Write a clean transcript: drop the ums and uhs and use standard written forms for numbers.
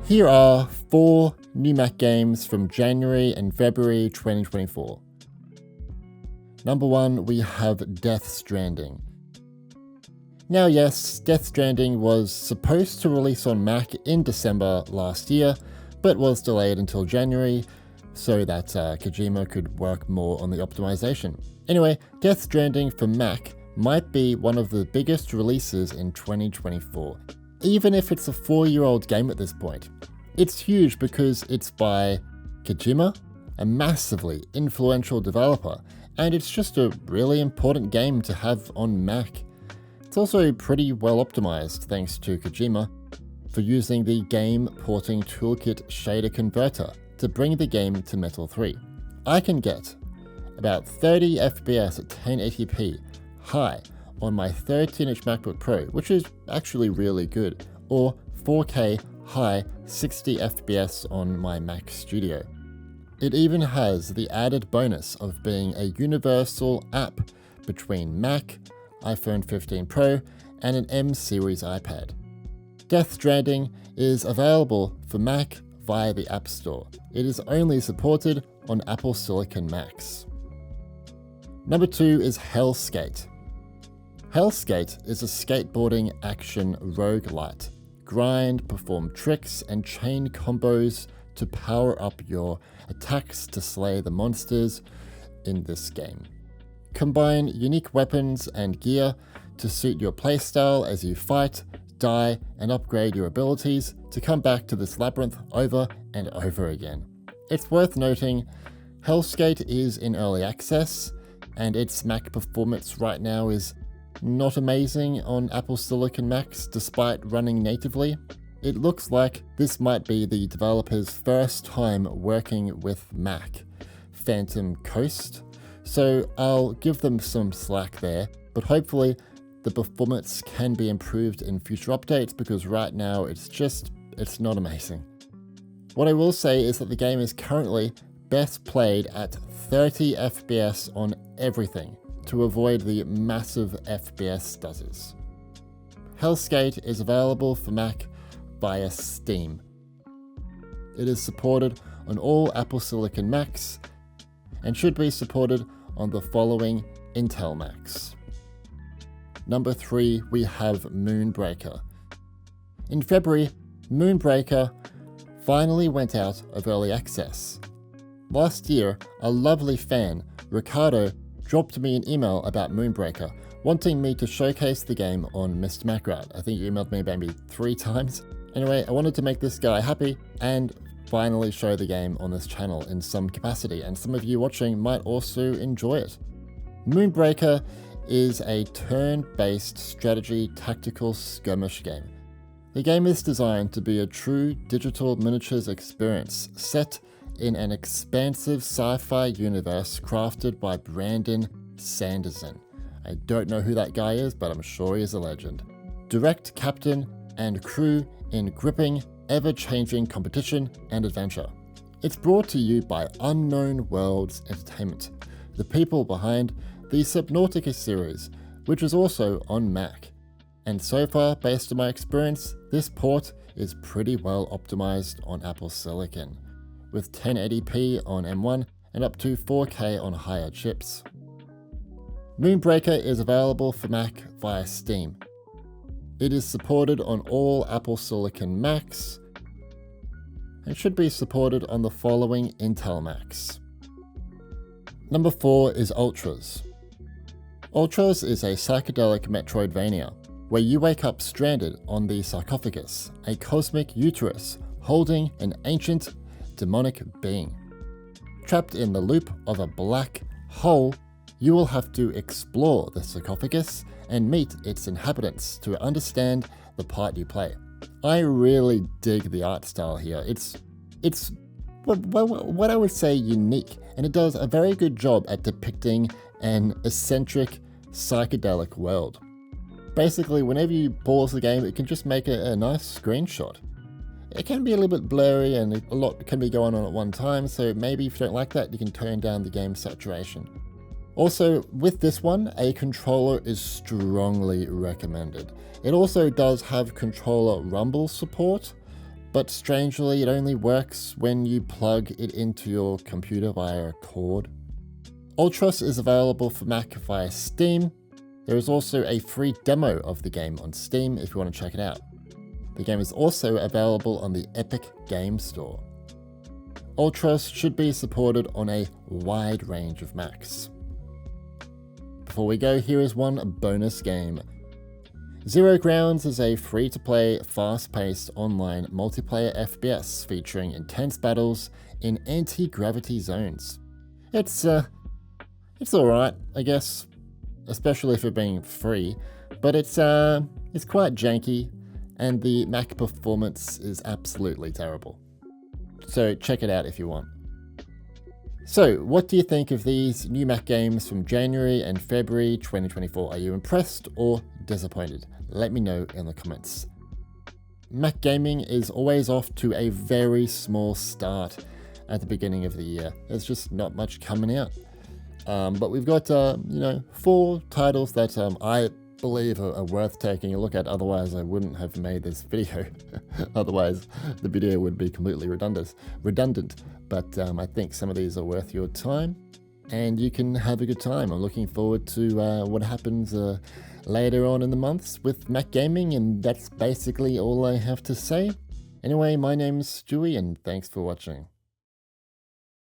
Here are 4 new Mac games from January and February 2024. Number 1, we have Death Stranding. Now yes, Death Stranding was supposed to release on Mac in December last year, but was delayed until January so that Kojima could work more on the optimization. Anyway, Death Stranding for Mac might be one of the biggest releases in 2024, even if it's a 4-year-old game at this point. It's huge because it's by Kojima, a massively influential developer, and it's just a really important game to have on Mac. It's also pretty well optimized thanks to Kojima for using the Game Porting Toolkit shader converter to bring the game to Metal 3. I can get about 30 FPS at 1080p high on my 13-inch MacBook Pro, which is actually really good, or 4K high 60 FPS on my Mac Studio. It even has the added bonus of being a universal app between Mac, iPhone 15 Pro, and an M series iPad. Death Stranding is available for Mac via the App Store. It is only supported on Apple Silicon Macs. Number 2 is Helskate. Helskate is a skateboarding action roguelite. Grind, perform tricks, and chain combos to power up your attacks to slay the monsters in this game. Combine unique weapons and gear to suit your playstyle as you fight, die, and upgrade your abilities to come back to this labyrinth over and over again. It's worth noting, Helskate is in early access, and its Mac performance right now is not amazing on Apple Silicon Macs despite running natively. It looks like this might be the developer's first time working with Mac, Phantom Coast, so I'll give them some slack there, but hopefully the performance can be improved in future updates because right now it's not amazing. What I will say is that the game is currently best played at 30 FPS on everything to avoid the massive FPS stutters. Helskate is available for Mac via Steam. It is supported on all Apple Silicon Macs and should be supported on the following Intel Macs. Number 3, we have Moonbreaker. In February, Moonbreaker finally went out of early access. Last year, a lovely fan, Ricardo, dropped me an email about Moonbreaker, wanting me to showcase the game on Mr. Macrat. I think you emailed me maybe 3 times. Anyway, I wanted to make this guy happy and finally show the game on this channel in some capacity, and some of you watching might also enjoy it. Moonbreaker is a turn-based strategy tactical skirmish game. The game is designed to be a true digital miniatures experience set in an expansive sci-fi universe crafted by Brandon Sanderson. I don't know who that guy is, but I'm sure he is a legend. Direct captain and crew in gripping, ever-changing competition and adventure. It's brought to you by Unknown Worlds Entertainment, the people behind the Subnautica series, which is also on Mac. And so far, based on my experience, this port is pretty well optimized on Apple Silicon, with 1080p on M1 and up to 4K on higher chips. Moonbreaker is available for Mac via Steam. It is supported on all Apple Silicon Macs and should be supported on the following Intel Macs. Number 4 is Ultros. Ultros is a psychedelic Metroidvania where you wake up stranded on the sarcophagus, a cosmic uterus holding an ancient demonic being. Trapped in the loop of a black hole, you will have to explore the sarcophagus and meet its inhabitants to understand the part you play. I really dig the art style here. It's what I would say unique, and it does a very good job at depicting an eccentric psychedelic world. Basically, whenever you pause the game, it can just make a nice screenshot. It can be a little bit blurry and a lot can be going on at one time, so maybe if you don't like that, you can turn down the game saturation. Also, with this one, a controller is strongly recommended. It also does have controller rumble support, but strangely it only works when you plug it into your computer via a cord. Ultros is available for Mac via Steam. There is also a free demo of the game on Steam if you want to check it out. The game is also available on the Epic Game Store. Ultros should be supported on a wide range of Macs. Before we go, here is one bonus game. Zero Grounds is a free-to-play, fast-paced online multiplayer FPS featuring intense battles in anti-gravity zones. It's alright, I guess, especially for being free, but it's quite janky, and the Mac performance is absolutely terrible. So check it out if you want. So, what do you think of these new Mac games from January and February 2024? Are you impressed or disappointed? Let me know in the comments. Mac gaming is always off to a very small start at the beginning of the year. There's just not much coming out. But we've got, 4 titles that I believe are worth taking a look at. Otherwise, I wouldn't have made this video. Otherwise, the video would be completely redundant. But I think some of these are worth your time, and you can have a good time. I'm looking forward to what happens later on in the months with Mac gaming, and that's basically all I have to say. Anyway, my name's Stewie, and thanks for watching.